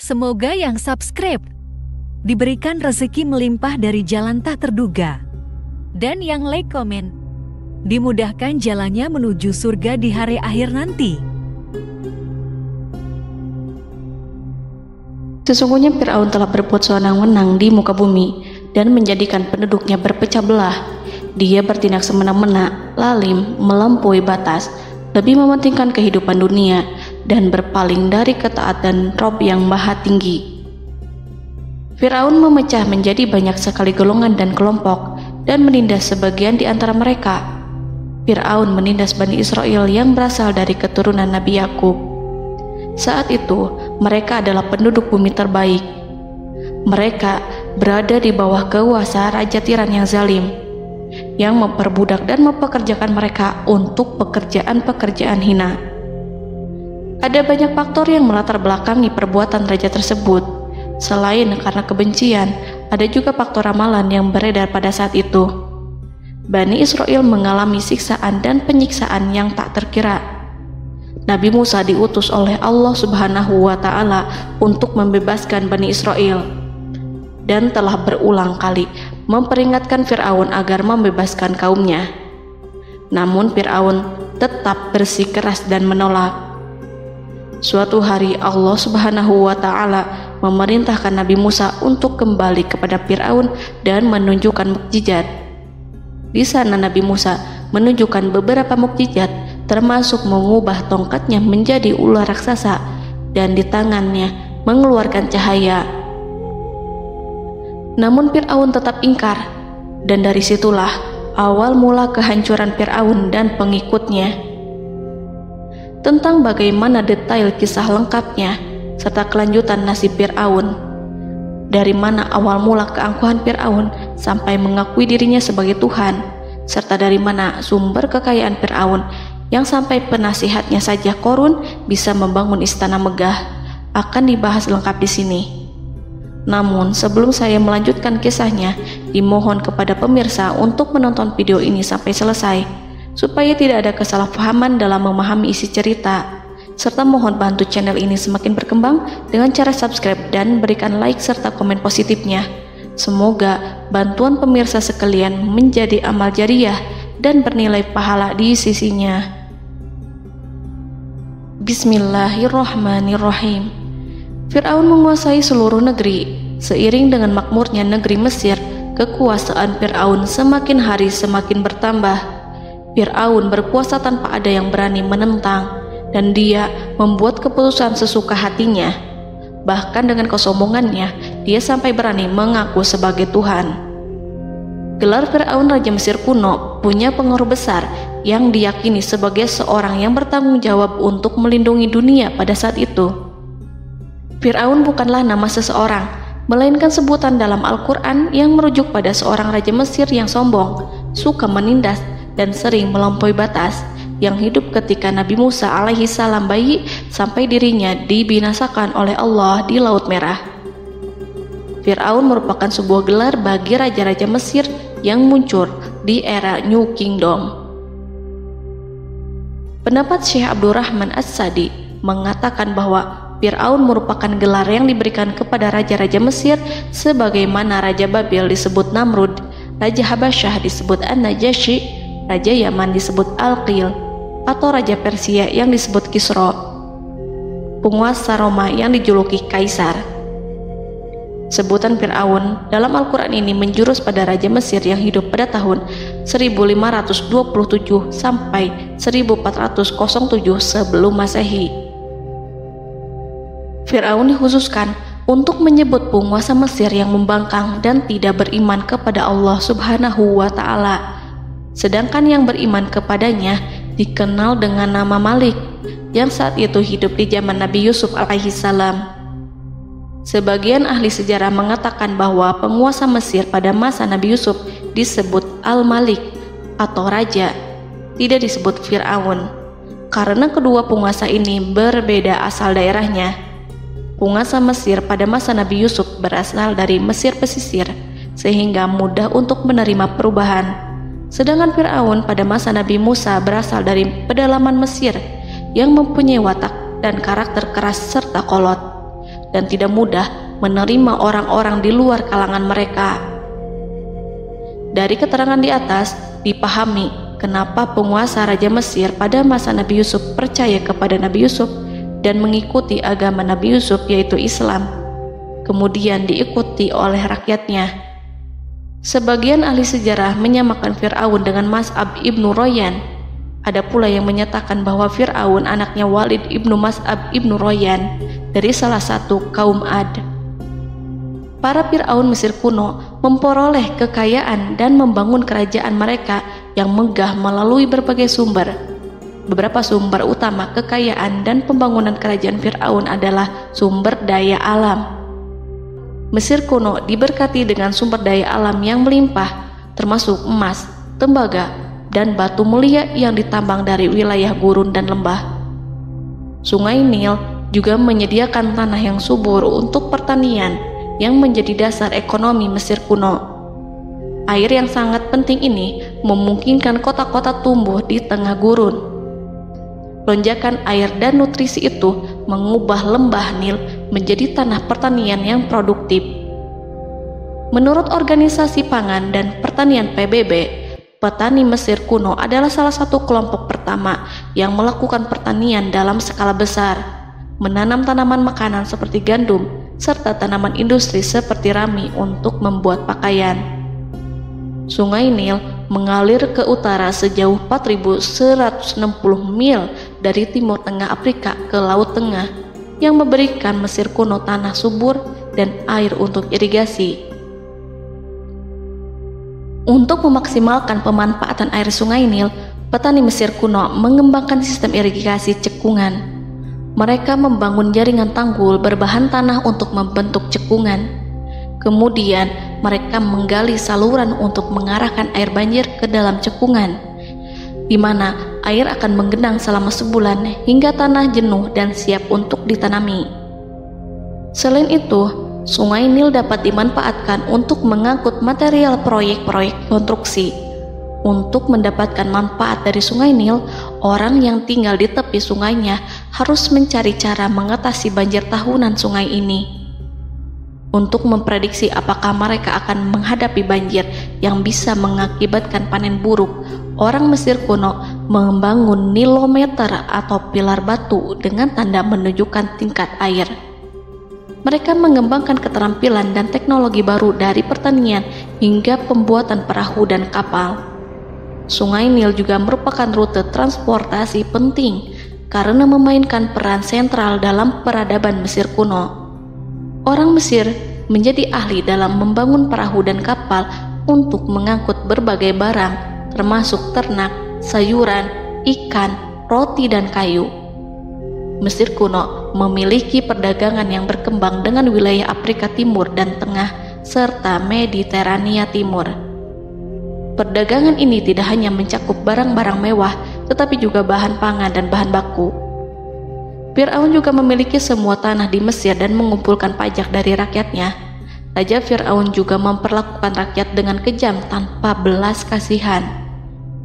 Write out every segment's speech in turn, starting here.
Semoga yang subscribe diberikan rezeki melimpah dari jalan tak terduga. Dan yang like komen, dimudahkan jalannya menuju surga di hari akhir nanti. Sesungguhnya Fir'aun telah berbuat sewenang-wenang di muka bumi dan menjadikan penduduknya berpecah belah. Dia bertindak semena-mena, lalim, melampaui batas, lebih mementingkan kehidupan dunia dan berpaling dari ketaatan Rob yang Maha Tinggi. Fir'aun memecah menjadi banyak sekali golongan dan kelompok dan menindas sebagian di antara mereka. Fir'aun menindas Bani Israel yang berasal dari keturunan Nabi Yakub. Saat itu, mereka adalah penduduk bumi terbaik. Mereka berada di bawah kuasa Raja Tiran yang zalim, yang memperbudak dan mempekerjakan mereka untuk pekerjaan-pekerjaan hina. Ada banyak faktor yang melatar belakangi perbuatan raja tersebut. Selain karena kebencian, ada juga faktor ramalan yang beredar pada saat itu. Bani Israel mengalami siksaan dan penyiksaan yang tak terkira. Nabi Musa diutus oleh Allah Subhanahu wa Ta'ala untuk membebaskan Bani Israel, dan telah berulang kali memperingatkan Fir'aun agar membebaskan kaumnya. Namun Fir'aun tetap bersikeras dan menolak. Suatu hari Allah Subhanahu wa Ta'ala memerintahkan Nabi Musa untuk kembali kepada Fir'aun dan menunjukkan mukjizat. Di sana Nabi Musa menunjukkan beberapa mukjizat, termasuk mengubah tongkatnya menjadi ular raksasa dan di tangannya mengeluarkan cahaya. Namun Fir'aun tetap ingkar, dan dari situlah awal mula kehancuran Fir'aun dan pengikutnya. Tentang bagaimana detail kisah lengkapnya serta kelanjutan nasib Fir'aun, dari mana awal mula keangkuhan Fir'aun sampai mengakui dirinya sebagai Tuhan, serta dari mana sumber kekayaan Fir'aun yang sampai penasihatnya saja Qorun bisa membangun istana megah, akan dibahas lengkap di sini. Namun sebelum saya melanjutkan kisahnya, dimohon kepada pemirsa untuk menonton video ini sampai selesai, supaya tidak ada kesalahpahaman dalam memahami isi cerita, serta mohon bantu channel ini semakin berkembang dengan cara subscribe dan berikan like serta komen positifnya. Semoga bantuan pemirsa sekalian menjadi amal jariah dan bernilai pahala di sisinya. Bismillahirrahmanirrahim. Fir'aun menguasai seluruh negeri. Seiring dengan makmurnya negeri Mesir, kekuasaan Fir'aun semakin hari semakin bertambah. Fir'aun berkuasa tanpa ada yang berani menentang, dan dia membuat keputusan sesuka hatinya. Bahkan dengan kesombongannya, dia sampai berani mengaku sebagai Tuhan. Gelar Fir'aun Raja Mesir kuno punya pengaruh besar yang diyakini sebagai seorang yang bertanggung jawab untuk melindungi dunia pada saat itu. Fir'aun bukanlah nama seseorang, melainkan sebutan dalam Al-Quran yang merujuk pada seorang Raja Mesir yang sombong, suka menindas, dan sering melampaui batas, yang hidup ketika Nabi Musa alaihi salam bayi sampai dirinya dibinasakan oleh Allah di Laut Merah. Fir'aun merupakan sebuah gelar bagi raja-raja Mesir yang muncul di era New Kingdom. Pendapat Syekh Abdurrahman As-Sadi mengatakan bahwa Fir'aun merupakan gelar yang diberikan kepada raja-raja Mesir, sebagaimana Raja Babil disebut Namrud, Raja Habasyah disebut An-Najasyi, Raja Yaman disebut Al-Qil, atau Raja Persia yang disebut Kisra, penguasa Roma yang dijuluki Kaisar. Sebutan Fir'aun dalam Al-Quran ini menjurus pada Raja Mesir yang hidup pada tahun 1527 sampai 1407 sebelum Masehi. Fir'aun dikhususkan untuk menyebut penguasa Mesir yang membangkang dan tidak beriman kepada Allah Subhanahu wa Ta'ala. Sedangkan yang beriman kepadanya dikenal dengan nama Malik, yang saat itu hidup di zaman Nabi Yusuf alaihi salam. Sebagian ahli sejarah mengatakan bahwa penguasa Mesir pada masa Nabi Yusuf disebut Al-Malik atau Raja, tidak disebut Fir'aun, karena kedua penguasa ini berbeda asal daerahnya. Penguasa Mesir pada masa Nabi Yusuf berasal dari Mesir pesisir, sehingga mudah untuk menerima perubahan. Sedangkan Fir'aun pada masa Nabi Musa berasal dari pedalaman Mesir yang mempunyai watak dan karakter keras serta kolot. dan tidak mudah menerima orang-orang di luar kalangan mereka. Dari keterangan di atas dipahami kenapa penguasa Raja Mesir pada masa Nabi Yusuf percaya kepada Nabi Yusuf dan mengikuti agama Nabi Yusuf yaitu Islam, kemudian diikuti oleh rakyatnya. Sebagian ahli sejarah menyamakan Fir'aun dengan Mas'ab ibnu Royan. Ada pula yang menyatakan bahwa Fir'aun anaknya Walid ibnu Mas'ab ibnu Royan dari salah satu kaum Ad. Para Fir'aun Mesir kuno memperoleh kekayaan dan membangun kerajaan mereka yang megah melalui berbagai sumber. Beberapa sumber utama kekayaan dan pembangunan kerajaan Fir'aun adalah sumber daya alam. Mesir kuno diberkati dengan sumber daya alam yang melimpah, termasuk emas, tembaga, dan batu mulia yang ditambang dari wilayah gurun dan lembah. Sungai Nil juga menyediakan tanah yang subur untuk pertanian yang menjadi dasar ekonomi Mesir kuno. Air yang sangat penting ini memungkinkan kota-kota tumbuh di tengah gurun. Lonjakan air dan nutrisi itu mengubah lembah Nil menjadi tanah pertanian yang produktif. Menurut Organisasi Pangan dan Pertanian PBB, petani Mesir kuno adalah salah satu kelompok pertama yang melakukan pertanian dalam skala besar, menanam tanaman makanan seperti gandum, serta tanaman industri seperti rami untuk membuat pakaian. Sungai Nil mengalir ke utara sejauh 4.160 mil dari timur tengah Afrika ke Laut Tengah, yang memberikan Mesir kuno tanah subur dan air untuk irigasi. Untuk memaksimalkan pemanfaatan air Sungai Nil, petani Mesir kuno mengembangkan sistem irigasi cekungan. Mereka membangun jaringan tanggul berbahan tanah untuk membentuk cekungan. Kemudian mereka menggali saluran untuk mengarahkan air banjir ke dalam cekungan, di mana air akan menggenang selama sebulan hingga tanah jenuh dan siap untuk ditanami. Selain itu, Sungai Nil dapat dimanfaatkan untuk mengangkut material proyek-proyek konstruksi. Untuk mendapatkan manfaat dari Sungai Nil, orang yang tinggal di tepi sungainya harus mencari cara mengatasi banjir tahunan sungai ini. Untuk memprediksi apakah mereka akan menghadapi banjir yang bisa mengakibatkan panen buruk, orang Mesir kuno membangun nilometer atau pilar batu dengan tanda menunjukkan tingkat air. Mereka mengembangkan keterampilan dan teknologi baru dari pertanian hingga pembuatan perahu dan kapal. Sungai Nil juga merupakan rute transportasi penting karena memainkan peran sentral dalam peradaban Mesir kuno. Orang Mesir menjadi ahli dalam membangun perahu dan kapal untuk mengangkut berbagai barang, termasuk ternak, sayuran, ikan, roti, dan kayu. Mesir kuno memiliki perdagangan yang berkembang dengan wilayah Afrika Timur dan Tengah serta Mediterania Timur. Perdagangan ini tidak hanya mencakup barang-barang mewah, tetapi juga bahan pangan dan bahan baku. Fir'aun juga memiliki semua tanah di Mesir dan mengumpulkan pajak dari rakyatnya. Raja Fir'aun juga memperlakukan rakyat dengan kejam tanpa belas kasihan.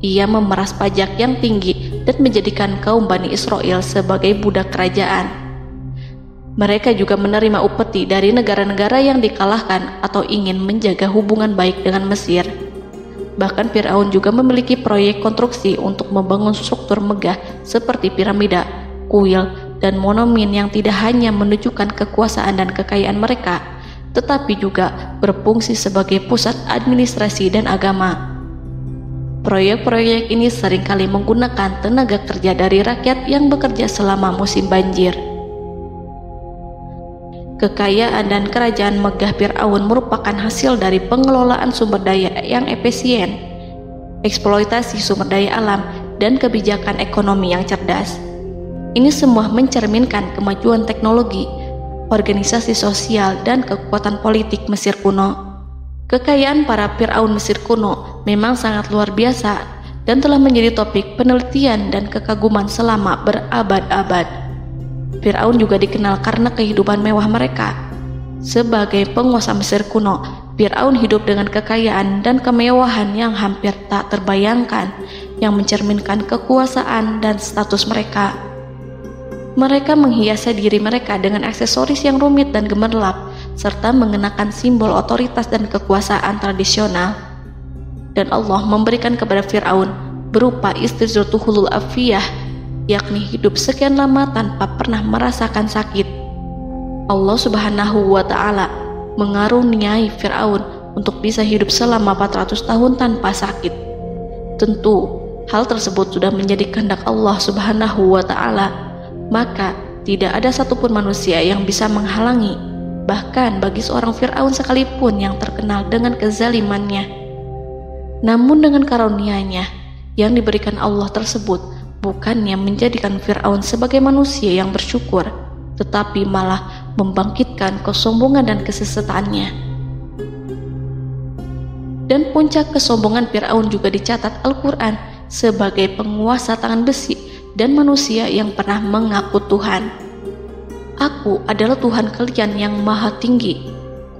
Ia memeras pajak yang tinggi dan menjadikan kaum Bani Israel sebagai budak kerajaan. Mereka juga menerima upeti dari negara-negara yang dikalahkan atau ingin menjaga hubungan baik dengan Mesir. Bahkan Fir'aun juga memiliki proyek konstruksi untuk membangun struktur megah seperti piramida, kuil, dan monumen yang tidak hanya menunjukkan kekuasaan dan kekayaan mereka, tetapi juga berfungsi sebagai pusat administrasi dan agama. Proyek-proyek ini seringkali menggunakan tenaga kerja dari rakyat yang bekerja selama musim banjir. Kekayaan dan kerajaan megah Fir'aun merupakan hasil dari pengelolaan sumber daya yang efisien, eksploitasi sumber daya alam, dan kebijakan ekonomi yang cerdas. Ini semua mencerminkan kemajuan teknologi, organisasi sosial, dan kekuatan politik Mesir kuno. Kekayaan para Fir'aun Mesir kuno memang sangat luar biasa dan telah menjadi topik penelitian dan kekaguman selama berabad-abad. Fir'aun juga dikenal karena kehidupan mewah mereka. Sebagai penguasa Mesir kuno, Fir'aun hidup dengan kekayaan dan kemewahan yang hampir tak terbayangkan, yang mencerminkan kekuasaan dan status mereka. Mereka menghiasi diri mereka dengan aksesoris yang rumit dan gemerlap, serta mengenakan simbol otoritas dan kekuasaan tradisional. Dan Allah memberikan kepada Fir'aun berupa istizratuhul afiyah, yakni hidup sekian lama tanpa pernah merasakan sakit. Allah Subhanahu wa Ta'ala mengaruniai Fir'aun untuk bisa hidup selama 400 tahun tanpa sakit. Tentu hal tersebut sudah menjadi kehendak Allah Subhanahu wa Ta'ala, maka tidak ada satupun manusia yang bisa menghalangi, bahkan bagi seorang Fir'aun sekalipun yang terkenal dengan kezalimannya. Namun dengan karunia-Nya yang diberikan Allah tersebut bukannya menjadikan Fir'aun sebagai manusia yang bersyukur, tetapi malah membangkitkan kesombongan dan kesesataannya. Dan puncak kesombongan Fir'aun juga dicatat Al-Quran sebagai penguasa tangan besi dan manusia yang pernah mengaku Tuhan. Aku adalah Tuhan kalian yang maha tinggi.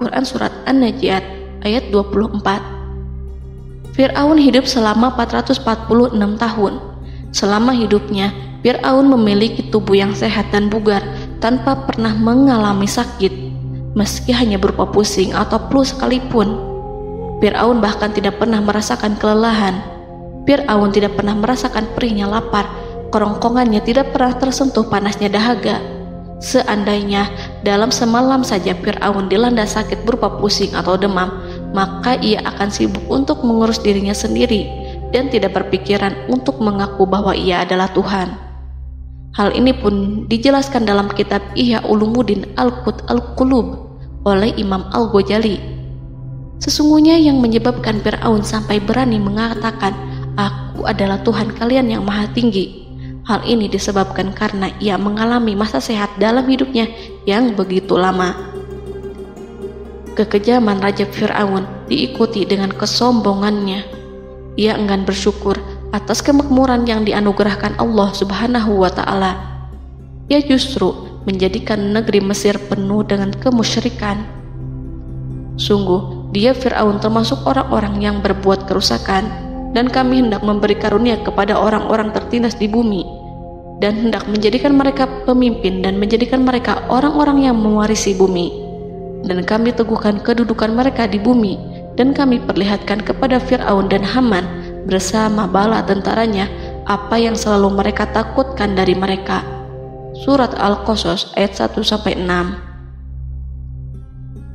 Quran Surat An-Najiat ayat 24. Fir'aun hidup selama 446 tahun. Selama hidupnya, Fir'aun memiliki tubuh yang sehat dan bugar tanpa pernah mengalami sakit, meski hanya berupa pusing atau flu sekalipun. Fir'aun bahkan tidak pernah merasakan kelelahan. Fir'aun tidak pernah merasakan perihnya lapar, kerongkongannya tidak pernah tersentuh panasnya dahaga. Seandainya dalam semalam saja Fir'aun dilanda sakit berupa pusing atau demam, maka ia akan sibuk untuk mengurus dirinya sendiri dan tidak berpikiran untuk mengaku bahwa ia adalah Tuhan. Hal ini pun dijelaskan dalam kitab Ihya Ulumuddin Al-Qut Al-Qulub oleh Imam Al-Ghazali. Sesungguhnya yang menyebabkan Fir'aun sampai berani mengatakan, "Aku adalah Tuhan kalian yang maha tinggi." Hal ini disebabkan karena ia mengalami masa sehat dalam hidupnya yang begitu lama. Kekejaman Raja Fir'aun diikuti dengan kesombongannya. Ia enggan bersyukur atas kemakmuran yang dianugerahkan Allah Subhanahu wa Ta'ala. Ia justru menjadikan negeri Mesir penuh dengan kemusyrikan. Sungguh, dia Fir'aun termasuk orang-orang yang berbuat kerusakan, dan kami hendak memberi karunia kepada orang-orang tertindas di bumi, dan hendak menjadikan mereka pemimpin dan menjadikan mereka orang-orang yang mewarisi bumi. Dan kami teguhkan kedudukan mereka di bumi, dan kami perlihatkan kepada Fir'aun dan Haman bersama bala tentaranya apa yang selalu mereka takutkan dari mereka. Surat Al-Qasas ayat 1-6.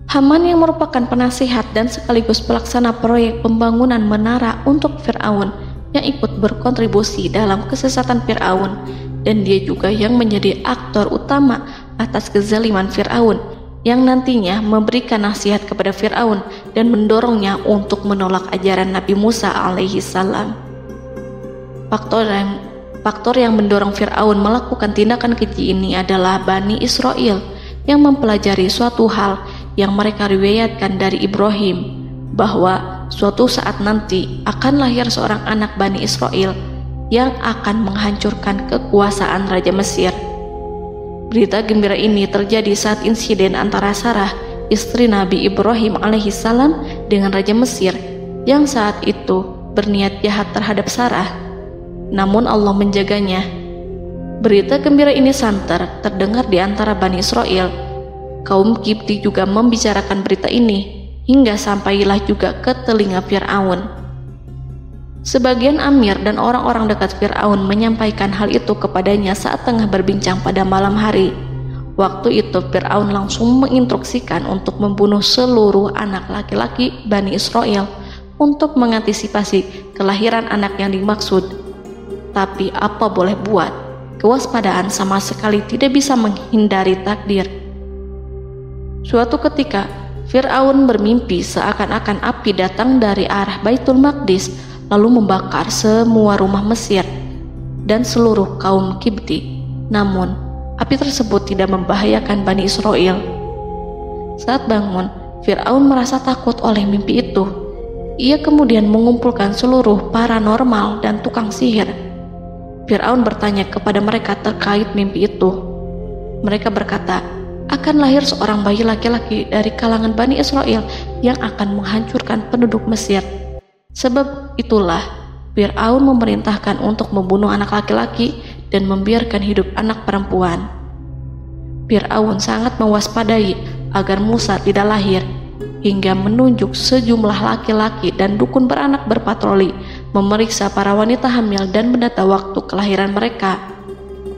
Haman yang merupakan penasihat dan sekaligus pelaksana proyek pembangunan menara untuk Fir'aun yang ikut berkontribusi dalam kesesatan Fir'aun, dan dia juga yang menjadi aktor utama atas kezaliman Fir'aun yang nantinya memberikan nasihat kepada Fir'aun dan mendorongnya untuk menolak ajaran Nabi Musa alaihi salam. Faktor yang mendorong Fir'aun melakukan tindakan keji ini adalah Bani Israel yang mempelajari suatu hal yang mereka riwayatkan dari Ibrahim, bahwa suatu saat nanti akan lahir seorang anak Bani Israel yang akan menghancurkan kekuasaan Raja Mesir. Berita gembira ini terjadi saat insiden antara Sarah, istri Nabi Ibrahim alaihissalam, dengan Raja Mesir yang saat itu berniat jahat terhadap Sarah. Namun Allah menjaganya. Berita gembira ini santer terdengar di antara Bani Israel. Kaum Kipti juga membicarakan berita ini, hingga sampailah juga ke telinga Fir'aun. Sebagian amir dan orang-orang dekat Fir'aun menyampaikan hal itu kepadanya saat tengah berbincang pada malam hari. Waktu itu Fir'aun langsung menginstruksikan untuk membunuh seluruh anak laki-laki Bani Israel untuk mengantisipasi kelahiran anak yang dimaksud. Tapi apa boleh buat, kewaspadaan sama sekali tidak bisa menghindari takdir. Suatu ketika, Fir'aun bermimpi seakan-akan api datang dari arah Baitul Maqdis lalu membakar semua rumah Mesir dan seluruh kaum Kipti. Namun, api tersebut tidak membahayakan Bani Israel. Saat bangun, Fir'aun merasa takut oleh mimpi itu. Ia kemudian mengumpulkan seluruh paranormal dan tukang sihir. Fir'aun bertanya kepada mereka terkait mimpi itu. Mereka berkata, akan lahir seorang bayi laki-laki dari kalangan Bani Israel yang akan menghancurkan penduduk Mesir. Sebab itulah Fir'aun memerintahkan untuk membunuh anak laki-laki dan membiarkan hidup anak perempuan. Fir'aun sangat mewaspadai agar Musa tidak lahir, hingga menunjuk sejumlah laki-laki dan dukun beranak berpatroli memeriksa para wanita hamil dan mendata waktu kelahiran mereka.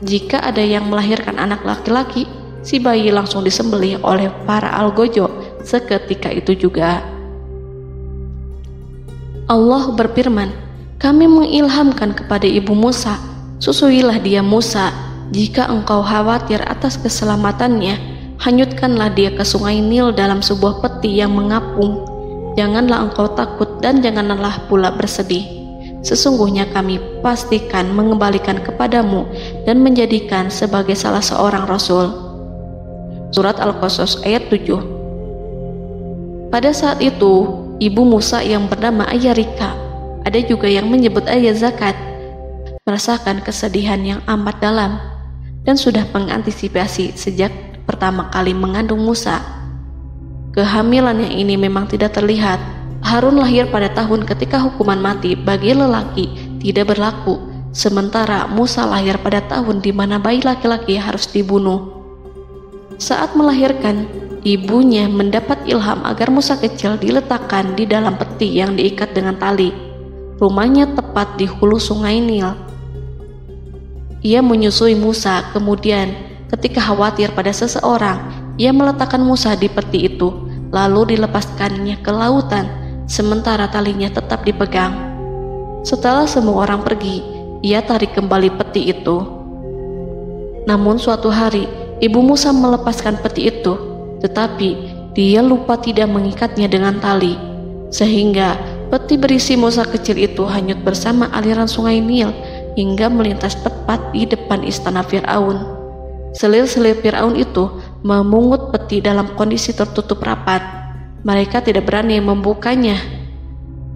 Jika ada yang melahirkan anak laki-laki, si bayi langsung disembelih oleh para algojo seketika itu juga. Allah berfirman, "Kami mengilhamkan kepada ibu Musa, susuilah dia Musa. Jika engkau khawatir atas keselamatannya, hanyutkanlah dia ke sungai Nil dalam sebuah peti yang mengapung. Janganlah engkau takut dan janganlah pula bersedih. Sesungguhnya kami pastikan mengembalikan kepadamu dan menjadikan sebagai salah seorang rasul." Surat Al-Qasas ayat 7. Pada saat itu, ibu Musa yang bernama Ayarika, ada juga yang menyebut Ayah Zakat, merasakan kesedihan yang amat dalam dan sudah mengantisipasi sejak pertama kali mengandung Musa. Kehamilannya ini memang tidak terlihat. Harun lahir pada tahun ketika hukuman mati bagi lelaki tidak berlaku, sementara Musa lahir pada tahun di mana bayi laki-laki harus dibunuh. Saat melahirkan, ibunya mendapat ilham agar Musa kecil diletakkan di dalam peti yang diikat dengan tali. Rumahnya tepat di hulu sungai Nil. Ia menyusui Musa, kemudian ketika khawatir pada seseorang, ia meletakkan Musa di peti itu, lalu dilepaskannya ke lautan, sementara talinya tetap dipegang. Setelah semua orang pergi, ia tarik kembali peti itu. Namun suatu hari, ibu Musa melepaskan peti itu, tetapi dia lupa tidak mengikatnya dengan tali, sehingga peti berisi Musa kecil itu hanyut bersama aliran sungai Nil hingga melintas tepat di depan istana Fir'aun. Selir-selir Fir'aun itu memungut peti dalam kondisi tertutup rapat. Mereka tidak berani membukanya.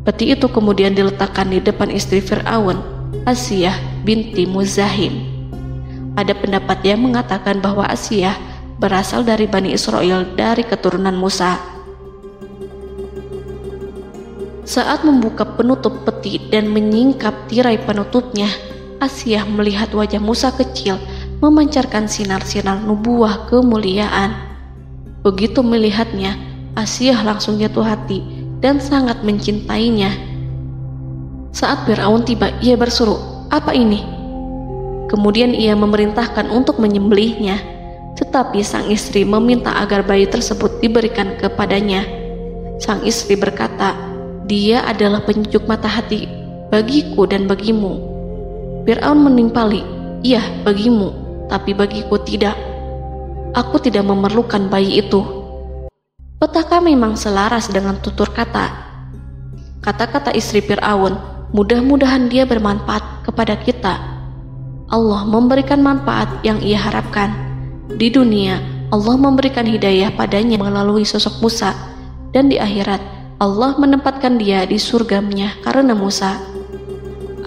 Peti itu kemudian diletakkan di depan istri Fir'aun, Asiyah binti Muzahim. Ada pendapat yang mengatakan bahwa Asiyah berasal dari Bani Israel dari keturunan Musa. Saat membuka penutup peti dan menyingkap tirai penutupnya, Asiyah melihat wajah Musa kecil memancarkan sinar-sinar nubuah kemuliaan. Begitu melihatnya, Asiyah langsung jatuh hati dan sangat mencintainya. Saat Fir'aun tiba, ia berseru, "Apa ini?" Kemudian ia memerintahkan untuk menyembelihnya, tetapi sang istri meminta agar bayi tersebut diberikan kepadanya. Sang istri berkata, "Dia adalah penyejuk mata hati bagiku dan bagimu." Fir'aun menimpali, "Iya, bagimu, tapi bagiku tidak. Aku tidak memerlukan bayi itu." Petaka memang selaras dengan tutur kata. Kata-kata istri Fir'aun, mudah-mudahan dia bermanfaat kepada kita. Allah memberikan manfaat yang ia harapkan. Di dunia, Allah memberikan hidayah padanya melalui sosok Musa, dan di akhirat, Allah menempatkan dia di surganya karena Musa.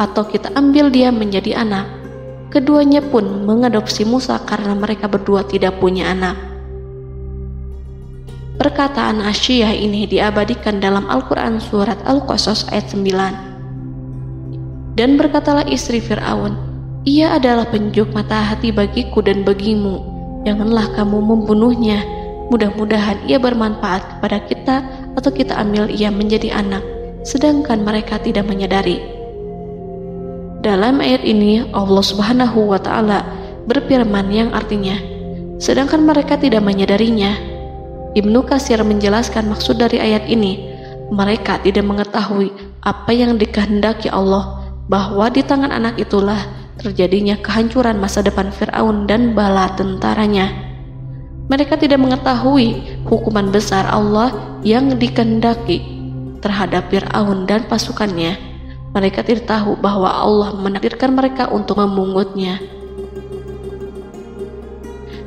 Atau kita ambil dia menjadi anak. Keduanya pun mengadopsi Musa karena mereka berdua tidak punya anak. Perkataan Asiyah ini diabadikan dalam Al-Quran surat Al-Qasas ayat 9. Dan berkatalah istri Fir'aun, "Ia adalah penyejuk mata hati bagiku dan bagimu. Janganlah kamu membunuhnya. Mudah-mudahan ia bermanfaat kepada kita, atau kita ambil ia menjadi anak, sedangkan mereka tidak menyadari." Dalam ayat ini Allah Subhanahu wa Ta'ala berfirman yang artinya, sedangkan mereka tidak menyadarinya. Ibnu Katsir menjelaskan maksud dari ayat ini, mereka tidak mengetahui apa yang dikehendaki Allah, bahwa di tangan anak itulah terjadinya kehancuran masa depan Fir'aun dan bala tentaranya. Mereka tidak mengetahui hukuman besar Allah yang dikehendaki terhadap Fir'aun dan pasukannya. Mereka tidak tahu bahwa Allah menakdirkan mereka untuk memungutnya.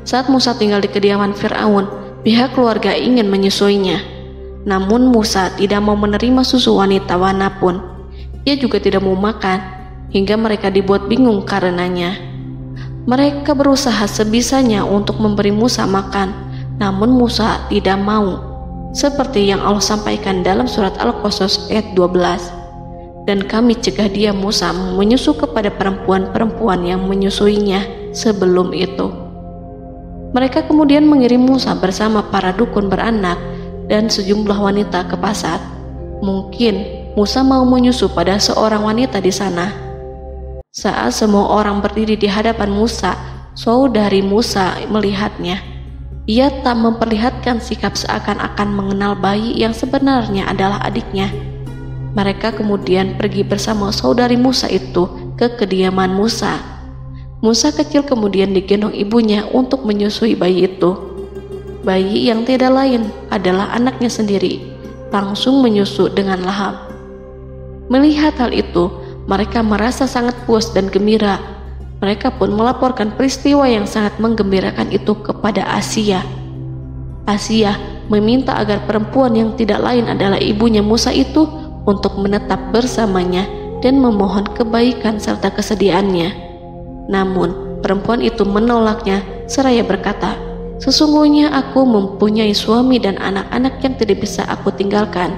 Saat Musa tinggal di kediaman Fir'aun, pihak keluarga ingin menyusuinya. Namun Musa tidak mau menerima susu wanita manapun. Ia juga tidak mau makan, hingga mereka dibuat bingung karenanya. Mereka berusaha sebisanya untuk memberi Musa makan, namun Musa tidak mau. Seperti yang Allah sampaikan dalam surat Al-Qasas ayat 12. dan kami cegah dia Musa menyusu kepada perempuan-perempuan yang menyusuinya sebelum itu. Mereka kemudian mengirim Musa bersama para dukun beranak dan sejumlah wanita ke pasar. Mungkin Musa mau menyusu pada seorang wanita di sana. Saat semua orang berdiri di hadapan Musa, saudari Musa melihatnya. Ia tak memperlihatkan sikap seakan-akan mengenal bayi yang sebenarnya adalah adiknya. Mereka kemudian pergi bersama saudari Musa itu ke kediaman Musa. Musa kecil kemudian digendong ibunya untuk menyusui bayi itu. Bayi yang tidak lain adalah anaknya sendiri, langsung menyusu dengan lahap. Melihat hal itu, mereka merasa sangat puas dan gembira. Mereka pun melaporkan peristiwa yang sangat menggembirakan itu kepada Asia. Asia meminta agar perempuan yang tidak lain adalah ibunya Musa itu untuk menetap bersamanya dan memohon kebaikan serta kesediaannya. Namun, perempuan itu menolaknya seraya berkata, "Sesungguhnya aku mempunyai suami dan anak-anak yang tidak bisa aku tinggalkan.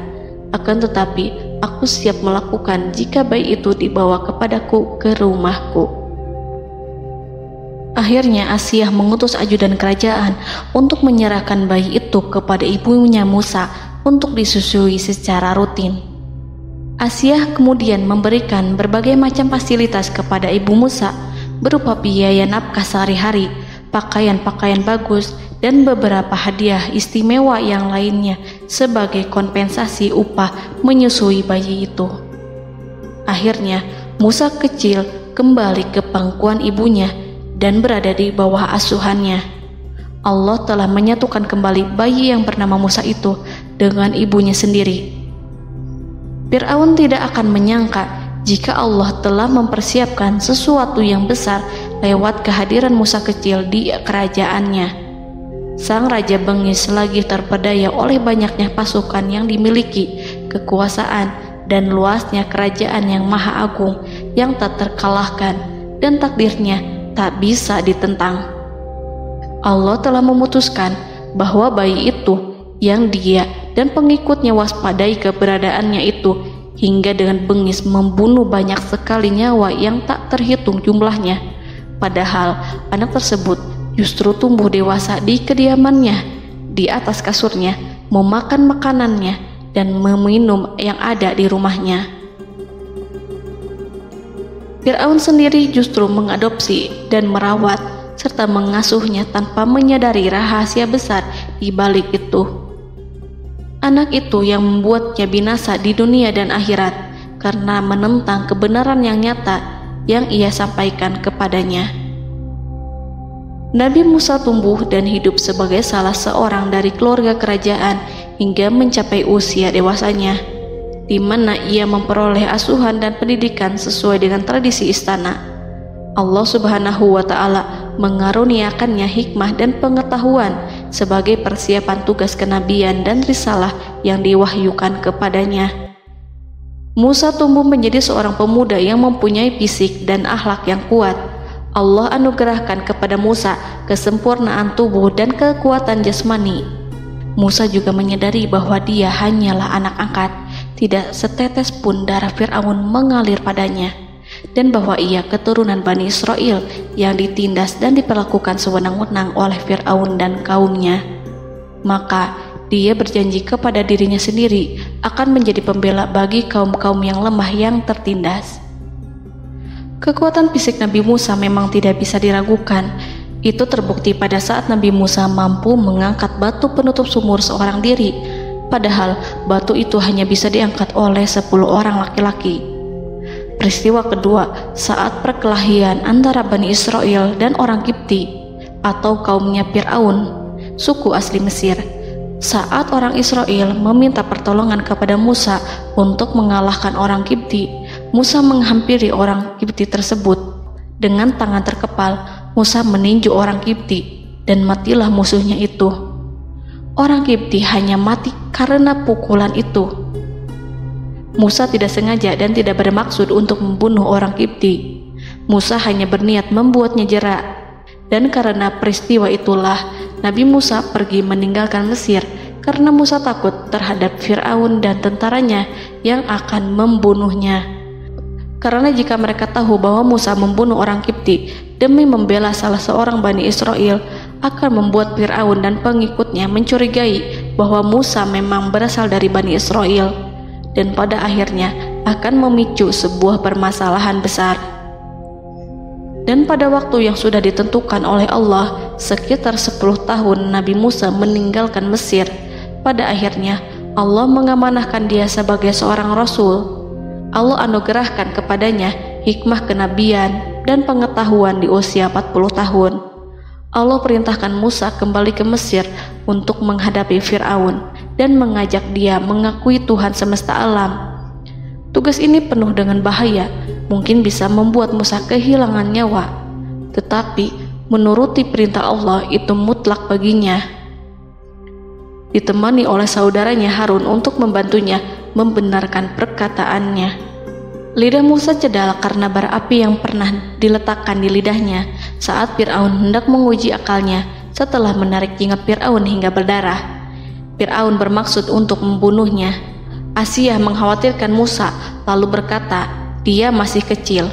Akan tetapi, aku siap melakukan jika bayi itu dibawa kepadaku ke rumahku." Akhirnya Asia mengutus ajudan kerajaan untuk menyerahkan bayi itu kepada ibunya Musa untuk disusui secara rutin. Asia kemudian memberikan berbagai macam fasilitas kepada ibu Musa berupa biaya nafkah sehari-hari, pakaian-pakaian bagus, dan beberapa hadiah istimewa yang lainnya sebagai kompensasi upah menyusui bayi itu. Akhirnya Musa kecil kembali ke pangkuan ibunya dan berada di bawah asuhannya. Allah telah menyatukan kembali bayi yang bernama Musa itu dengan ibunya sendiri. Fir'aun tidak akan menyangka jika Allah telah mempersiapkan sesuatu yang besar lewat kehadiran Musa kecil di kerajaannya. Sang raja bengis lagi terpedaya oleh banyaknya pasukan yang dimiliki, kekuasaan, dan luasnya kerajaan yang maha agung yang tak terkalahkan, dan takdirnya tak bisa ditentang. Allah telah memutuskan bahwa bayi itu yang dia dan pengikutnya waspadai keberadaannya itu hingga dengan bengis membunuh banyak sekali nyawa yang tak terhitung jumlahnya. Padahal anak tersebut justru tumbuh dewasa di kediamannya, di atas kasurnya, memakan makanannya dan meminum yang ada di rumahnya. Fir'aun sendiri justru mengadopsi dan merawat serta mengasuhnya tanpa menyadari rahasia besar di balik itu. Anak itu yang membuatnya binasa di dunia dan akhirat karena menentang kebenaran yang nyata yang ia sampaikan kepadanya. Nabi Musa tumbuh dan hidup sebagai salah seorang dari keluarga kerajaan hingga mencapai usia dewasanya, di mana ia memperoleh asuhan dan pendidikan sesuai dengan tradisi istana. Allah Subhanahu wa Ta'ala mengaruniakannya hikmah dan pengetahuan sebagai persiapan tugas kenabian dan risalah yang diwahyukan kepadanya. Musa tumbuh menjadi seorang pemuda yang mempunyai fisik dan akhlak yang kuat. Allah anugerahkan kepada Musa kesempurnaan tubuh dan kekuatan jasmani. Musa juga menyadari bahwa dia hanyalah anak angkat. Tidak setetes pun darah Fir'aun mengalir padanya, dan bahwa ia keturunan Bani Israel yang ditindas dan diperlakukan sewenang-wenang oleh Fir'aun dan kaumnya. Maka dia berjanji kepada dirinya sendiri akan menjadi pembela bagi kaum-kaum yang lemah yang tertindas. Kekuatan fisik Nabi Musa memang tidak bisa diragukan. Itu terbukti pada saat Nabi Musa mampu mengangkat batu penutup sumur seorang diri, padahal batu itu hanya bisa diangkat oleh 10 orang laki-laki. Peristiwa kedua saat perkelahian antara Bani Israel dan orang Kipti atau kaumnya Fir'aun, suku asli Mesir. Saat orang Israel meminta pertolongan kepada Musa untuk mengalahkan orang Kipti, Musa menghampiri orang Kipti tersebut. Dengan tangan terkepal, Musa meninju orang Kipti dan matilah musuhnya itu. Orang Kipti hanya mati karena pukulan itu. Musa tidak sengaja dan tidak bermaksud untuk membunuh orang Kipti. Musa hanya berniat membuatnya jera. Dan karena peristiwa itulah Nabi Musa pergi meninggalkan Mesir karena Musa takut terhadap Fir'aun dan tentaranya yang akan membunuhnya. Karena jika mereka tahu bahwa Musa membunuh orang Kipti demi membela salah seorang Bani Israel, akan membuat Fir'aun dan pengikutnya mencurigai bahwa Musa memang berasal dari Bani Israel, dan pada akhirnya akan memicu sebuah permasalahan besar. Dan pada waktu yang sudah ditentukan oleh Allah, sekitar 10 tahun Nabi Musa meninggalkan Mesir. Pada akhirnya Allah mengamanahkan dia sebagai seorang Rasul. Allah anugerahkan kepadanya hikmah kenabian dan pengetahuan di usia 40 tahun. Allah perintahkan Musa kembali ke Mesir untuk menghadapi Fir'aun dan mengajak dia mengakui Tuhan semesta alam. Tugas ini penuh dengan bahaya, mungkin bisa membuat Musa kehilangan nyawa, tetapi menuruti perintah Allah itu mutlak baginya. Ditemani oleh saudaranya Harun untuk membantunya membenarkan perkataannya. Lidah Musa cedal karena bara api yang pernah diletakkan di lidahnya saat Fir'aun hendak menguji akalnya setelah menarik jingat Fir'aun hingga berdarah. Fir'aun bermaksud untuk membunuhnya. Asyah mengkhawatirkan Musa lalu berkata, dia masih kecil.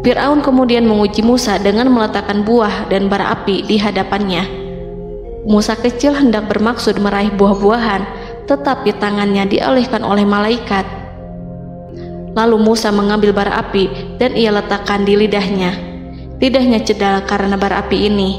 Fir'aun kemudian menguji Musa dengan meletakkan buah dan bara api di hadapannya. Musa kecil hendak bermaksud meraih buah-buahan, tetapi tangannya dialihkan oleh malaikat. Lalu Musa mengambil bara api dan ia letakkan di lidahnya. Lidahnya cedal karena bara api ini.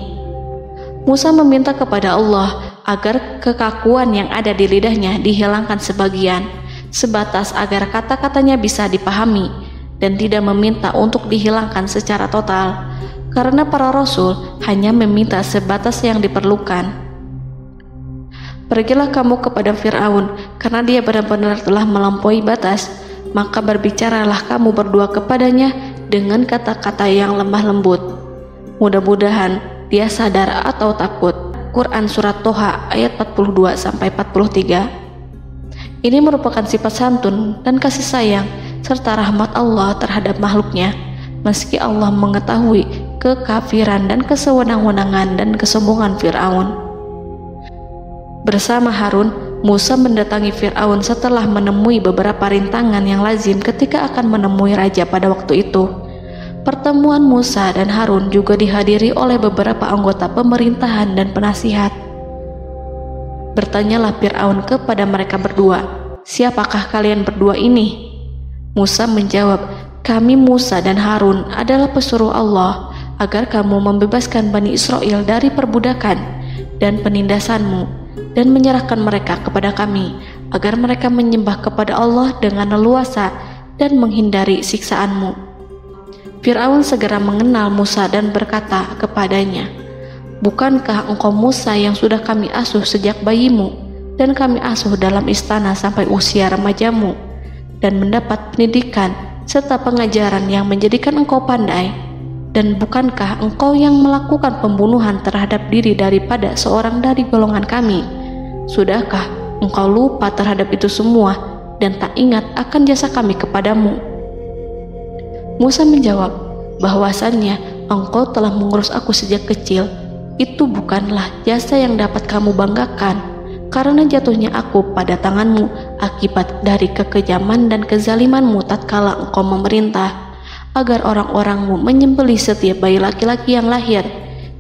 Musa meminta kepada Allah agar kekakuan yang ada di lidahnya dihilangkan sebagian, sebatas agar kata-katanya bisa dipahami, dan tidak meminta untuk dihilangkan secara total, karena para rasul hanya meminta sebatas yang diperlukan. Pergilah kamu kepada Fir'aun, karena dia benar-benar telah melampaui batas, maka berbicaralah kamu berdua kepadanya dengan kata-kata yang lemah lembut. Mudah-mudahan dia sadar atau takut. Quran Surat Toha ayat 42-43. Ini merupakan sifat santun dan kasih sayang serta rahmat Allah terhadap makhluknya, meski Allah mengetahui kekafiran dan kesewenang-wenangan dan kesombongan Fir'aun. Bersama Harun, Musa mendatangi Fir'aun setelah menemui beberapa rintangan yang lazim ketika akan menemui raja pada waktu itu. Pertemuan Musa dan Harun juga dihadiri oleh beberapa anggota pemerintahan dan penasihat. Bertanyalah Fir'aun kepada mereka berdua, siapakah kalian berdua ini? Musa menjawab, kami Musa dan Harun adalah pesuruh Allah agar kamu membebaskan Bani Israel dari perbudakan dan penindasanmu dan menyerahkan mereka kepada kami agar mereka menyembah kepada Allah dengan leluasa dan menghindari siksaanmu. Fir'aun segera mengenal Musa dan berkata kepadanya, bukankah engkau Musa yang sudah kami asuh sejak bayimu dan kami asuh dalam istana sampai usia remajamu dan mendapat pendidikan serta pengajaran yang menjadikan engkau pandai? Dan bukankah engkau yang melakukan pembunuhan terhadap diri daripada seorang dari golongan kami? Sudahkah engkau lupa terhadap itu semua dan tak ingat akan jasa kami kepadamu? Musa menjawab, bahwasannya engkau telah mengurus aku sejak kecil. Itu bukanlah jasa yang dapat kamu banggakan, karena jatuhnya aku pada tanganmu akibat dari kekejaman dan kezalimanmu tatkala engkau memerintah agar orang-orangmu menyembelih setiap bayi laki-laki yang lahir,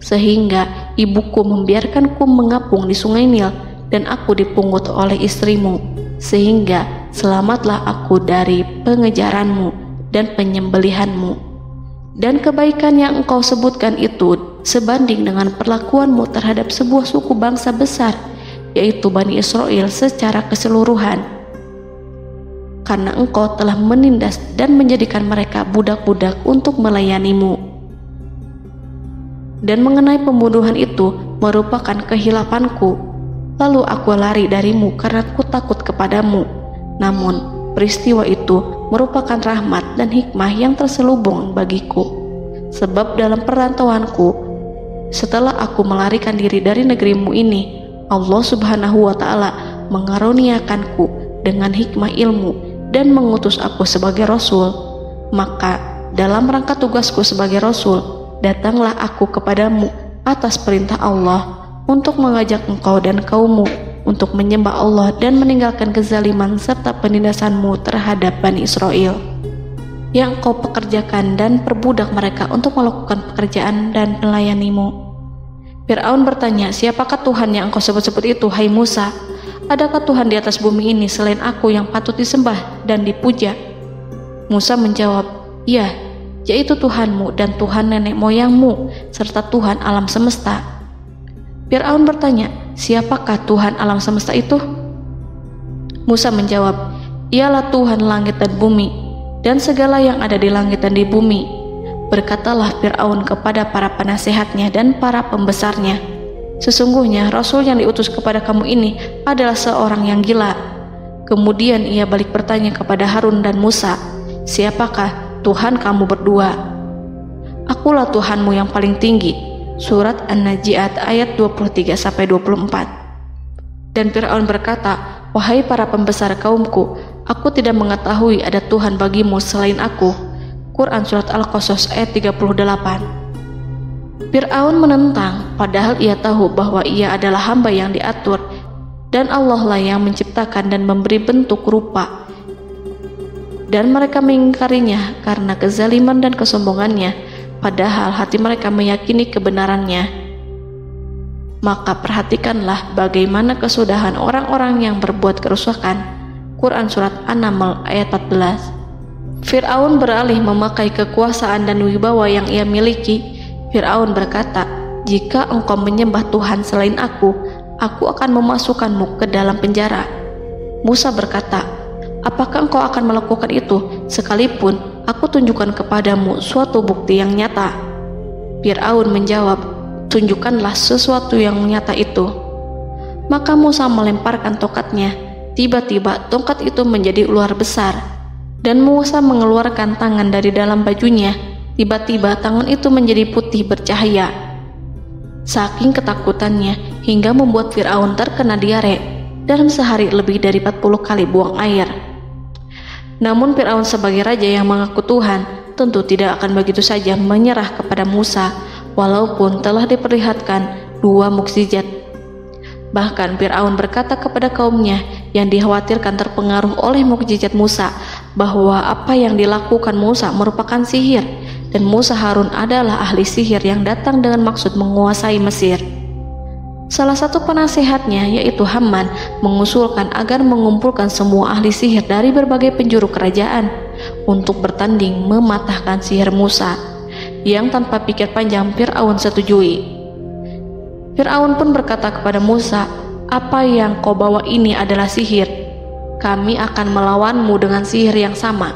sehingga ibuku membiarkanku mengapung di sungai Nil dan aku dipungut oleh istrimu, sehingga selamatlah aku dari pengejaranmu dan penyembelihanmu. Dan kebaikan yang engkau sebutkan itu sebanding dengan perlakuanmu terhadap sebuah suku bangsa besar, yaitu Bani Israel secara keseluruhan, karena engkau telah menindas dan menjadikan mereka budak-budak untuk melayanimu. Dan mengenai pembunuhan itu merupakan kehilafanku, lalu aku lari darimu karena aku takut kepadamu. Namun peristiwa itu merupakan rahmat dan hikmah yang terselubung bagiku, sebab dalam perantauanku setelah aku melarikan diri dari negerimu ini, Allah Subhanahu wa Ta'ala mengaruniakanku dengan hikmah ilmu dan mengutus aku sebagai Rasul. Maka dalam rangka tugasku sebagai Rasul, datanglah aku kepadamu atas perintah Allah untuk mengajak engkau dan kaummu untuk menyembah Allah dan meninggalkan kezaliman serta penindasanmu terhadap Bani Israel yang kau pekerjakan dan perbudak mereka untuk melakukan pekerjaan dan melayanimu. Fir'aun bertanya, siapakah Tuhan yang engkau sebut-sebut itu, hai Musa? Adakah Tuhan di atas bumi ini selain aku yang patut disembah dan dipuja? Musa menjawab, iya, yaitu Tuhanmu dan Tuhan nenek moyangmu serta Tuhan alam semesta. Fir'aun bertanya, siapakah Tuhan alam semesta itu? Musa menjawab, ialah Tuhan langit dan bumi dan segala yang ada di langit dan di bumi. Berkatalah Fir'aun kepada para penasehatnya dan para pembesarnya, sesungguhnya Rasul yang diutus kepada kamu ini adalah seorang yang gila. Kemudian ia balik bertanya kepada Harun dan Musa, siapakah Tuhan kamu berdua? Akulah Tuhanmu yang paling tinggi. Surat An-Najiat ayat 23-24. Dan Fir'aun berkata, wahai para pembesar kaumku, aku tidak mengetahui ada Tuhan bagimu selain aku. Quran Surat Al-Qasas ayat 38. Fir'aun menentang, padahal ia tahu bahwa ia adalah hamba yang diatur dan Allah lah yang menciptakan dan memberi bentuk rupa, dan mereka mengingkarinya karena kezaliman dan kesombongannya, padahal hati mereka meyakini kebenarannya. Maka perhatikanlah bagaimana kesudahan orang-orang yang berbuat kerusakan. Quran Surat An-Naml ayat 14. Fir'aun beralih memakai kekuasaan dan wibawa yang ia miliki. Fir'aun berkata, jika engkau menyembah Tuhan selain aku akan memasukkanmu ke dalam penjara. Musa berkata, apakah engkau akan melakukan itu sekalipun aku tunjukkan kepadamu suatu bukti yang nyata? Fir'aun menjawab, tunjukkanlah sesuatu yang nyata itu. Maka Musa melemparkan tongkatnya. Tiba-tiba tongkat itu menjadi ular besar, dan Musa mengeluarkan tangan dari dalam bajunya. Tiba-tiba tangan itu menjadi putih bercahaya. Saking ketakutannya hingga membuat Fir'aun terkena diare. Dalam sehari lebih dari 40 kali buang air. Namun Fir'aun sebagai raja yang mengaku Tuhan tentu tidak akan begitu saja menyerah kepada Musa, walaupun telah diperlihatkan 2 mukjizat. Bahkan Fir'aun berkata kepada kaumnya yang dikhawatirkan terpengaruh oleh mukjizat Musa, bahwa apa yang dilakukan Musa merupakan sihir, dan Musa Harun adalah ahli sihir yang datang dengan maksud menguasai Mesir. Salah satu penasehatnya, yaitu Haman, mengusulkan agar mengumpulkan semua ahli sihir dari berbagai penjuru kerajaan untuk bertanding mematahkan sihir Musa, yang tanpa pikir panjang Fir'aun setujui. Fir'aun pun berkata kepada Musa, apa yang kau bawa ini adalah sihir. Kami akan melawanmu dengan sihir yang sama.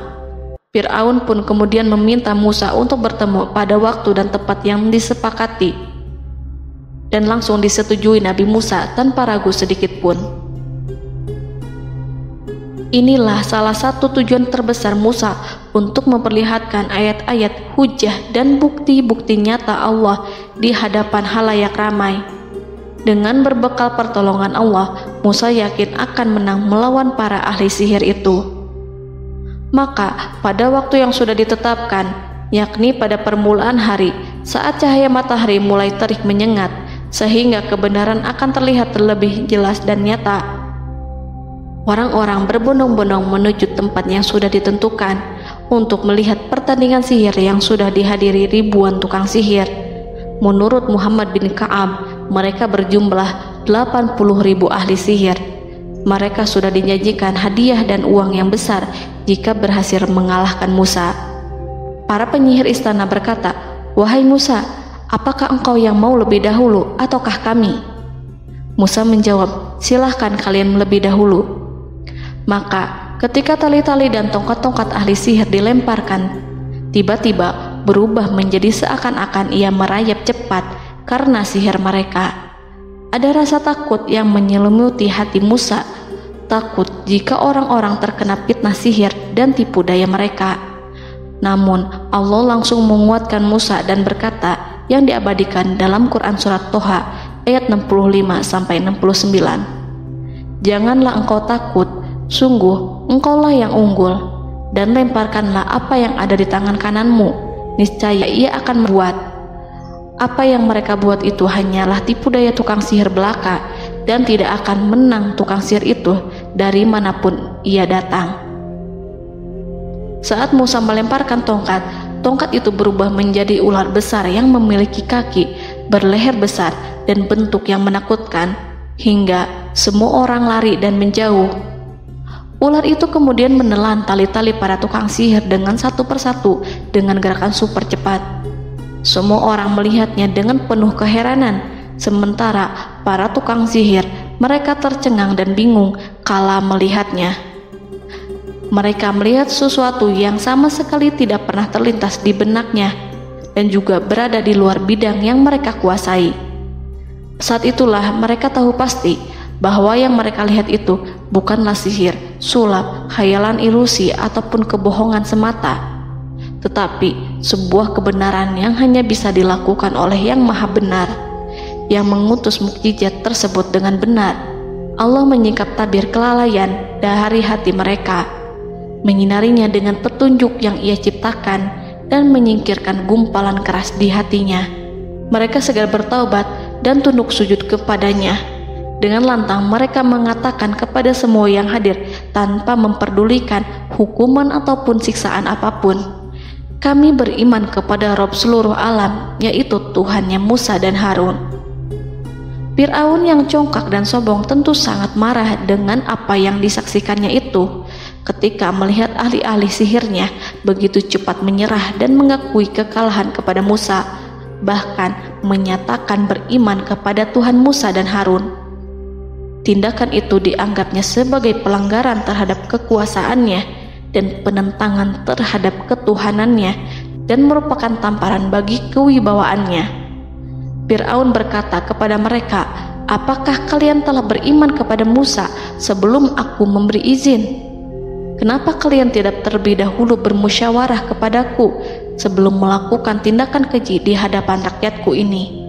Fir'aun pun kemudian meminta Musa untuk bertemu pada waktu dan tempat yang disepakati, dan langsung disetujui Nabi Musa tanpa ragu sedikit pun. Inilah salah satu tujuan terbesar Musa untuk memperlihatkan ayat-ayat hujah dan bukti-bukti nyata Allah di hadapan halayak ramai. Dengan berbekal pertolongan Allah, Musa yakin akan menang melawan para ahli sihir itu. Maka pada waktu yang sudah ditetapkan, yakni pada permulaan hari, saat cahaya matahari mulai terik menyengat, sehingga kebenaran akan terlihat terlebih jelas dan nyata, orang-orang berbondong-bondong menuju tempat yang sudah ditentukan untuk melihat pertandingan sihir yang sudah dihadiri ribuan tukang sihir. Menurut Muhammad bin Ka'ab, mereka berjumlah 80.000 ahli sihir. Mereka sudah dijanjikan hadiah dan uang yang besar jika berhasil mengalahkan Musa. Para penyihir istana berkata, wahai Musa, apakah engkau yang mau lebih dahulu ataukah kami? Musa menjawab, silahkan kalian lebih dahulu. Maka ketika tali-tali dan tongkat-tongkat ahli sihir dilemparkan, tiba-tiba berubah menjadi seakan-akan ia merayap cepat karena sihir mereka. Ada rasa takut yang menyelimuti hati Musa, takut jika orang-orang terkena fitnah sihir dan tipu daya mereka. Namun Allah langsung menguatkan Musa dan berkata yang diabadikan dalam Quran Surat Toha ayat 65-69, janganlah engkau takut, sungguh engkaulah yang unggul, dan lemparkanlah apa yang ada di tangan kananmu, niscaya ia akan membuat. Apa yang mereka buat itu hanyalah tipu daya tukang sihir belaka, dan tidak akan menang tukang sihir itu dari manapun ia datang. Saat Musa melemparkan tongkat, tongkat itu berubah menjadi ular besar yang memiliki kaki, berleher besar, dan bentuk yang menakutkan, hingga semua orang lari dan menjauh. Ular itu kemudian menelan tali-tali para tukang sihir dengan satu persatu dengan gerakan super cepat. Semua orang melihatnya dengan penuh keheranan, sementara para tukang sihir mereka tercengang dan bingung kala melihatnya. Mereka melihat sesuatu yang sama sekali tidak pernah terlintas di benaknya dan juga berada di luar bidang yang mereka kuasai. Saat itulah mereka tahu pasti bahwa yang mereka lihat itu bukanlah sihir, sulap, khayalan ilusi ataupun kebohongan semata, tetapi sebuah kebenaran yang hanya bisa dilakukan oleh Yang Maha Benar, yang mengutus mukjizat tersebut dengan benar. Allah menyingkap tabir kelalaian dari hati mereka, menyinarinya dengan petunjuk yang Ia ciptakan dan menyingkirkan gumpalan keras di hatinya. Mereka segera bertaubat dan tunduk sujud kepadanya. Dengan lantang mereka mengatakan kepada semua yang hadir tanpa memperdulikan hukuman ataupun siksaan apapun, "Kami beriman kepada Rob seluruh alam, yaitu Tuhannya Musa dan Harun." Fir'aun yang congkak dan sombong tentu sangat marah dengan apa yang disaksikannya itu. Ketika melihat ahli-ahli sihirnya begitu cepat menyerah dan mengakui kekalahan kepada Musa, bahkan menyatakan beriman kepada Tuhan Musa dan Harun. Tindakan itu dianggapnya sebagai pelanggaran terhadap kekuasaannya dan penentangan terhadap ketuhanannya dan merupakan tamparan bagi kewibawaannya. Fir'aun berkata kepada mereka, "Apakah kalian telah beriman kepada Musa sebelum aku memberi izin? Kenapa kalian tidak terlebih dahulu bermusyawarah kepadaku sebelum melakukan tindakan keji di hadapan rakyatku ini?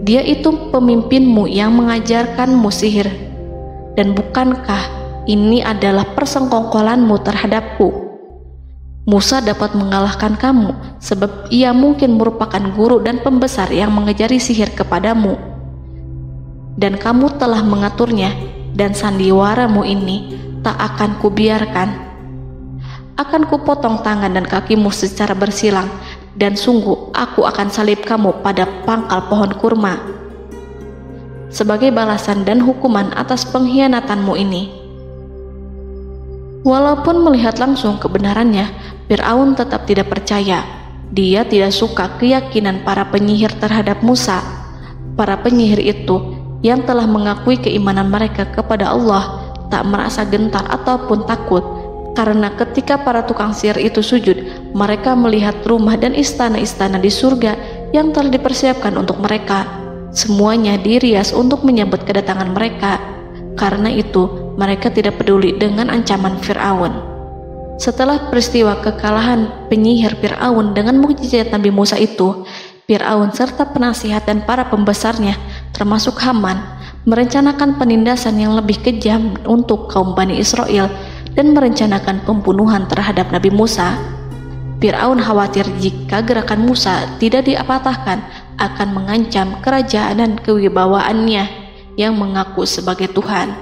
Dia itu pemimpinmu yang mengajarkanmu sihir, dan bukankah ini adalah persengkongkolanmu terhadapku? Musa dapat mengalahkan kamu sebab ia mungkin merupakan guru dan pembesar yang mengajari sihir kepadamu, dan kamu telah mengaturnya, dan sandiwaramu ini tak akan kubiarkan. Akan kupotong tangan dan kakimu secara bersilang, dan sungguh aku akan salib kamu pada pangkal pohon kurma sebagai balasan dan hukuman atas pengkhianatanmu ini." Walaupun melihat langsung kebenarannya, Fir'aun tetap tidak percaya. Dia tidak suka keyakinan para penyihir terhadap Musa. Para penyihir itu yang telah mengakui keimanan mereka kepada Allah tak merasa gentar ataupun takut, karena ketika para tukang sihir itu sujud, mereka melihat rumah dan istana-istana di surga yang telah dipersiapkan untuk mereka. Semuanya dirias untuk menyambut kedatangan mereka. Karena itu, mereka tidak peduli dengan ancaman Fir'aun. Setelah peristiwa kekalahan penyihir Fir'aun dengan mukjizat Nabi Musa itu, Fir'aun serta penasihat dan para pembesarnya, termasuk Haman, merencanakan penindasan yang lebih kejam untuk kaum Bani Israel dan merencanakan pembunuhan terhadap Nabi Musa. Fir'aun khawatir jika gerakan Musa tidak dipatahkan akan mengancam kerajaan dan kewibawaannya yang mengaku sebagai Tuhan.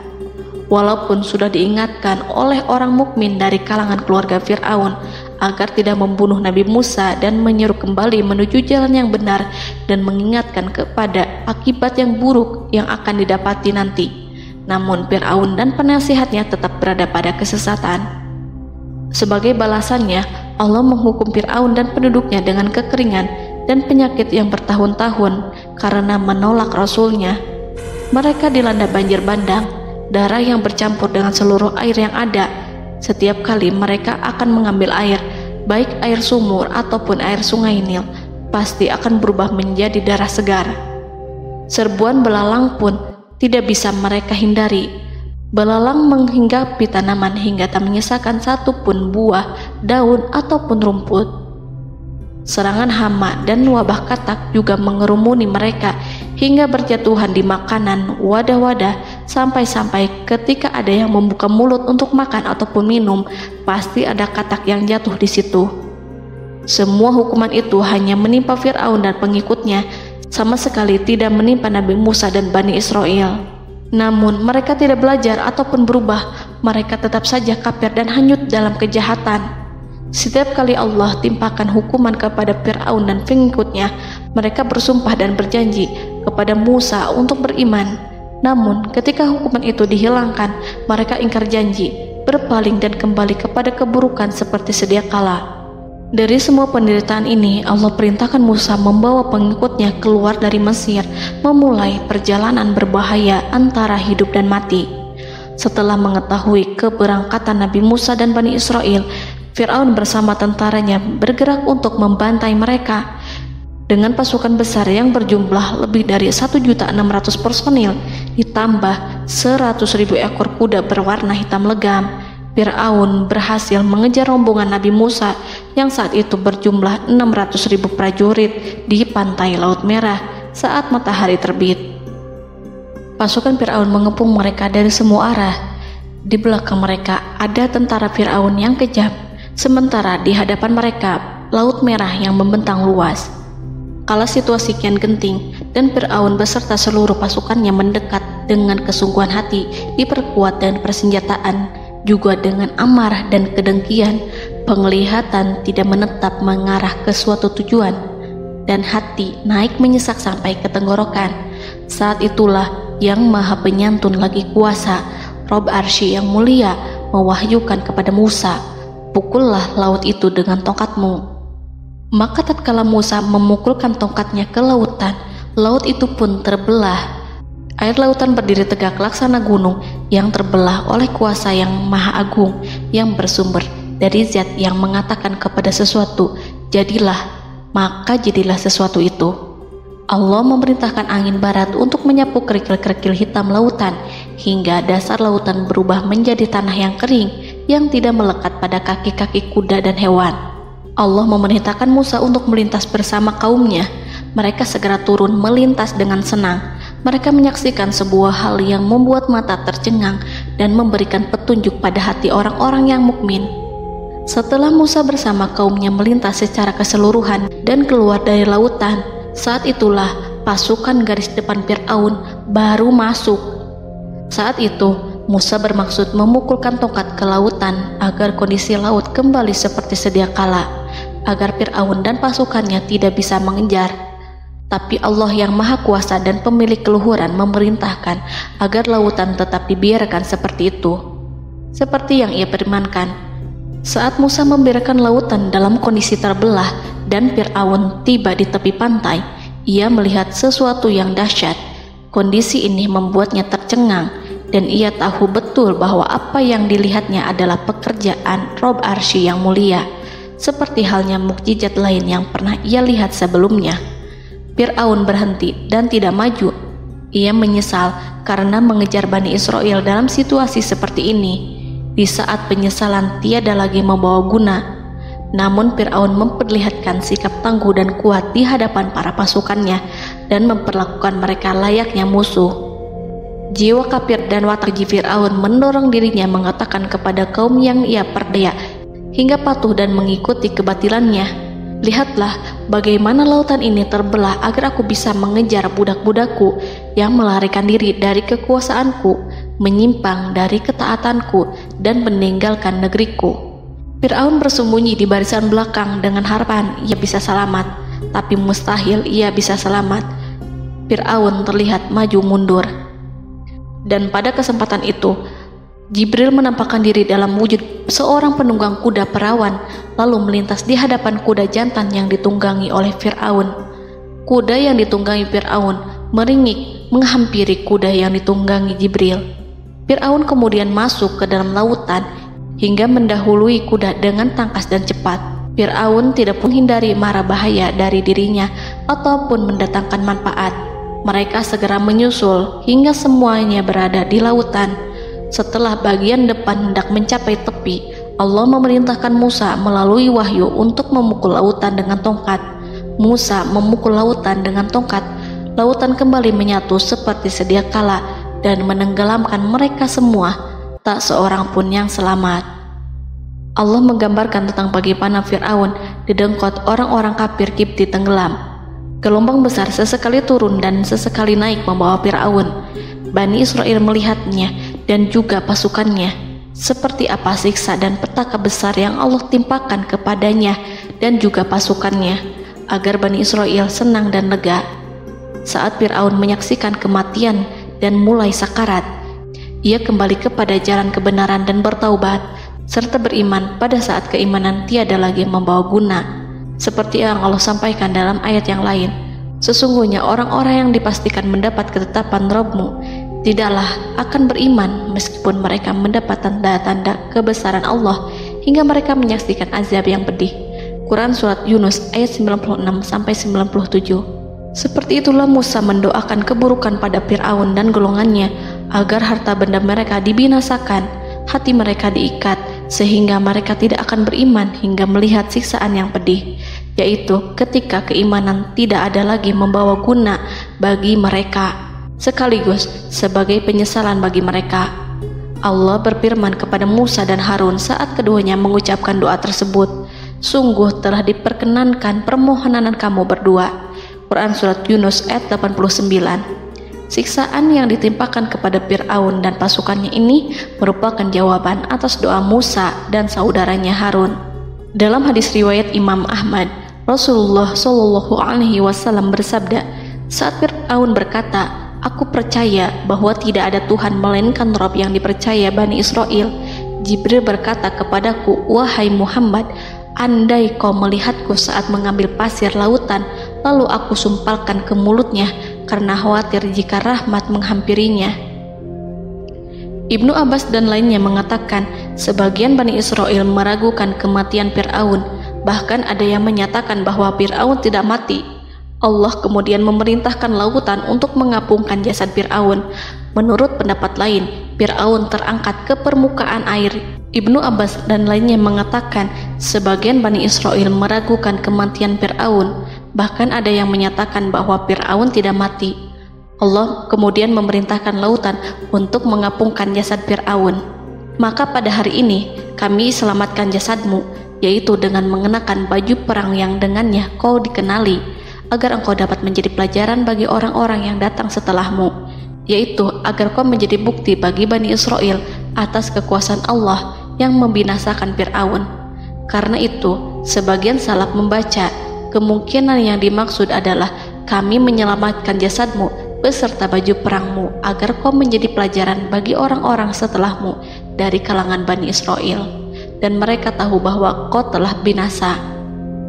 Walaupun sudah diingatkan oleh orang mukmin dari kalangan keluarga Fir'aun agar tidak membunuh Nabi Musa dan menyeru kembali menuju jalan yang benar dan mengingatkan kepada akibat yang buruk yang akan didapati nanti, namun Fir'aun dan penasihatnya tetap berada pada kesesatan. Sebagai balasannya, Allah menghukum Fir'aun dan penduduknya dengan kekeringan dan penyakit yang bertahun-tahun karena menolak Rasulnya. Mereka dilanda banjir bandang, darah yang bercampur dengan seluruh air yang ada. Setiap kali mereka akan mengambil air, baik air sumur ataupun air sungai Nil, pasti akan berubah menjadi darah segar. Serbuan belalang pun tidak bisa mereka hindari. Belalang menghinggapi tanaman hingga tak menyisakan satupun buah, daun ataupun rumput. Serangan hama dan wabah katak juga mengerumuni mereka hingga berjatuhan di makanan, wadah-wadah, sampai-sampai ketika ada yang membuka mulut untuk makan ataupun minum, pasti ada katak yang jatuh di situ. Semua hukuman itu hanya menimpa Fir'aun dan pengikutnya, sama sekali tidak menimpa Nabi Musa dan Bani Israel. Namun mereka tidak belajar ataupun berubah, mereka tetap saja kafir dan hanyut dalam kejahatan. Setiap kali Allah timpakan hukuman kepada Fir'aun dan pengikutnya, mereka bersumpah dan berjanji kepada Musa untuk beriman. Namun ketika hukuman itu dihilangkan, mereka ingkar janji, berpaling dan kembali kepada keburukan seperti sedia kala. Dari semua penderitaan ini, Allah perintahkan Musa membawa pengikutnya keluar dari Mesir, memulai perjalanan berbahaya antara hidup dan mati. Setelah mengetahui keberangkatan Nabi Musa dan Bani Israel, Fir'aun bersama tentaranya bergerak untuk membantai mereka. Dengan pasukan besar yang berjumlah lebih dari 1.600.000 personil, ditambah 100.000 ekor kuda berwarna hitam legam, Fir'aun berhasil mengejar rombongan Nabi Musa yang saat itu berjumlah 600.000 prajurit di pantai Laut Merah saat matahari terbit. Pasukan Fir'aun mengepung mereka dari semua arah. Di belakang mereka ada tentara Fir'aun yang kejam, sementara di hadapan mereka Laut Merah yang membentang luas. Kala situasi kian genting dan Fir'aun beserta seluruh pasukannya mendekat dengan kesungguhan hati, diperkuat dan persenjataan, juga dengan amarah dan kedengkian, penglihatan tidak menetap mengarah ke suatu tujuan, dan hati naik menyesak sampai ke tenggorokan. Saat itulah Yang Maha Penyantun lagi kuasa, Rob Arsy yang mulia, mewahyukan kepada Musa, "Pukullah laut itu dengan tongkatmu." Maka tatkala Musa memukulkan tongkatnya ke lautan, laut itu pun terbelah. Air lautan berdiri tegak laksana gunung yang terbelah oleh kuasa yang maha agung, yang bersumber dari zat yang mengatakan kepada sesuatu, "Jadilah," maka jadilah sesuatu itu. Allah memerintahkan angin barat untuk menyapu kerikil-kerikil hitam lautan, hingga dasar lautan berubah menjadi tanah yang kering, yang tidak melekat pada kaki-kaki kuda dan hewan. Allah memerintahkan Musa untuk melintas bersama kaumnya. Mereka segera turun melintas dengan senang. Mereka menyaksikan sebuah hal yang membuat mata tercengang dan memberikan petunjuk pada hati orang-orang yang mukmin. Setelah Musa bersama kaumnya melintas secara keseluruhan dan keluar dari lautan, saat itulah pasukan garis depan Fir'aun baru masuk. Saat itu Musa bermaksud memukulkan tongkat ke lautan agar kondisi laut kembali seperti sedia kala, agar Fir'aun dan pasukannya tidak bisa mengejar. Tapi Allah yang Maha Kuasa dan pemilik keluhuran memerintahkan agar lautan tetap dibiarkan seperti itu, seperti yang ia firmankan. Saat Musa membiarkan lautan dalam kondisi terbelah dan Fir'aun tiba di tepi pantai, ia melihat sesuatu yang dahsyat. Kondisi ini membuatnya tercengang dan ia tahu betul bahwa apa yang dilihatnya adalah pekerjaan Rob Arsy yang mulia, seperti halnya mukjizat lain yang pernah ia lihat sebelumnya. Fir'aun berhenti dan tidak maju. Ia menyesal karena mengejar Bani Israel dalam situasi seperti ini, di saat penyesalan tiada lagi membawa guna. Namun Fir'aun memperlihatkan sikap tangguh dan kuat di hadapan para pasukannya dan memperlakukan mereka layaknya musuh. Jiwa kafir dan watak Fir'aun mendorong dirinya mengatakan kepada kaum yang ia perdaya hingga patuh dan mengikuti kebatilannya, "Lihatlah bagaimana lautan ini terbelah agar aku bisa mengejar budak-budakku yang melarikan diri dari kekuasaanku, menyimpang dari ketaatanku dan meninggalkan negeriku." Fir'aun bersembunyi di barisan belakang dengan harapan ia bisa selamat, tapi mustahil ia bisa selamat. Fir'aun terlihat maju mundur. Dan pada kesempatan itu, Jibril menampakkan diri dalam wujud seorang penunggang kuda perawan, lalu melintas di hadapan kuda jantan yang ditunggangi oleh Fir'aun. Kuda yang ditunggangi Fir'aun meringik menghampiri kuda yang ditunggangi Jibril. Fir'aun kemudian masuk ke dalam lautan hingga mendahului kuda dengan tangkas dan cepat. Fir'aun tidak menghindari mara bahaya dari dirinya ataupun mendatangkan manfaat. Mereka segera menyusul hingga semuanya berada di lautan. Setelah bagian depan hendak mencapai tepi, Allah memerintahkan Musa melalui wahyu untuk memukul lautan dengan tongkat. Musa memukul lautan dengan tongkat. Lautan kembali menyatu seperti sedia kala dan menenggelamkan mereka semua. Tak seorang pun yang selamat. Allah menggambarkan tentang bagaimana Fir'aun didengkot orang-orang kafir Kipti tenggelam. Gelombang besar sesekali turun dan sesekali naik membawa Fir'aun. Bani Israel melihatnya dan juga pasukannya, seperti apa siksa dan petaka besar yang Allah timpakan kepadanya dan juga pasukannya, agar Bani Israel senang dan lega. Saat Fir'aun menyaksikan kematian dan mulai sakarat, ia kembali kepada jalan kebenaran dan bertaubat, serta beriman pada saat keimanan tiada lagi membawa guna. Seperti yang Allah sampaikan dalam ayat yang lain, sesungguhnya orang-orang yang dipastikan mendapat ketetapan Rabb-Mu tidaklah akan beriman meskipun mereka mendapat tanda-tanda kebesaran Allah hingga mereka menyaksikan azab yang pedih. Quran Surat Yunus ayat 96-97. Seperti itulah Musa mendoakan keburukan pada Fir'aun dan golongannya agar harta benda mereka dibinasakan, hati mereka diikat sehingga mereka tidak akan beriman hingga melihat siksaan yang pedih, yaitu ketika keimanan tidak ada lagi membawa guna bagi mereka, sekaligus sebagai penyesalan bagi mereka. Allah berfirman kepada Musa dan Harun saat keduanya mengucapkan doa tersebut, sungguh telah diperkenankan permohonan kamu berdua. Quran Surat Yunus ayat 89. Siksaan yang ditimpakan kepada Fir'aun dan pasukannya ini merupakan jawaban atas doa Musa dan saudaranya Harun. Dalam hadis riwayat Imam Ahmad, Rasulullah Shallallahu Alaihi Wasallam bersabda, saat Fir'aun berkata, aku percaya bahwa tidak ada Tuhan melainkan Rabb yang dipercaya Bani Israel, Jibril berkata kepadaku, wahai Muhammad, andai kau melihatku saat mengambil pasir lautan, lalu aku sumpalkan ke mulutnya karena khawatir jika rahmat menghampirinya. Ibnu Abbas dan lainnya mengatakan, sebagian Bani Israel meragukan kematian Fir'aun, bahkan ada yang menyatakan bahwa Fir'aun tidak mati. Allah kemudian memerintahkan lautan untuk mengapungkan jasad Fir'aun. Menurut pendapat lain, Fir'aun terangkat ke permukaan air. Ibnu Abbas dan lainnya mengatakan, sebagian Bani Israel meragukan kematian Fir'aun, bahkan ada yang menyatakan bahwa Fir'aun tidak mati. Allah kemudian memerintahkan lautan untuk mengapungkan jasad Fir'aun. Maka pada hari ini kami selamatkan jasadmu, yaitu dengan mengenakan baju perang yang dengannya kau dikenali, agar engkau dapat menjadi pelajaran bagi orang-orang yang datang setelahmu, yaitu agar kau menjadi bukti bagi Bani Israel atas kekuasaan Allah yang membinasakan Fir'aun. Karena itu, sebagian salaf membaca, kemungkinan yang dimaksud adalah kami menyelamatkan jasadmu beserta baju perangmu agar kau menjadi pelajaran bagi orang-orang setelahmu dari kalangan Bani Israel, dan mereka tahu bahwa kau telah binasa.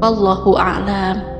Wallahu a'lam.